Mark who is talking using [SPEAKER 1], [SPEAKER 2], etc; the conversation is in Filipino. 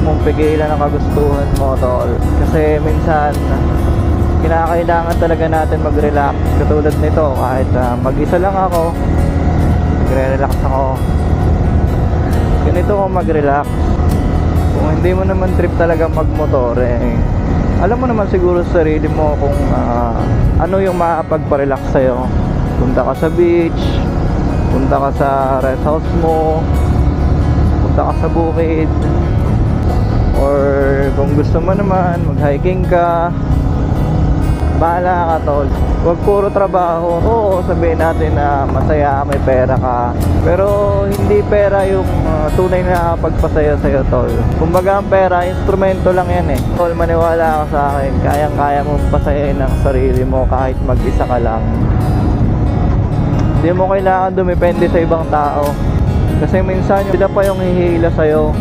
[SPEAKER 1] mong pigilan ang kagustuhan mo, tol. Kasi minsan kinakailangan talaga natin mag-relax. Katulad nito, kahit mag-isa lang ako, magre-relax ako. Ganito ako mag-relax. Kung hindi mo naman trip talaga magmotor, alam mo naman siguro sa sarili mo kung ano yung makapagpa-relax sa'yo. Punta ka sa beach, punta ka sa rest house mo, punta ka sa bukid, or kung gusto mo naman mag-hiking ka, bahala ka, tol. Huwag puro trabaho. Oo, sabihin natin na masaya, may pera ka, pero hindi pera yung tunay na pagpasaya sa'yo, tol. Kumbaga ang pera, instrumento lang yan eh. Tol, maniwala ka sa akin, kayang-kaya mo pasayahin ang sarili mo kahit mag-isa ka lang. Hindi mo kailangan dumepende sa ibang tao, kasi minsan sila pa yung hihila sa'yo.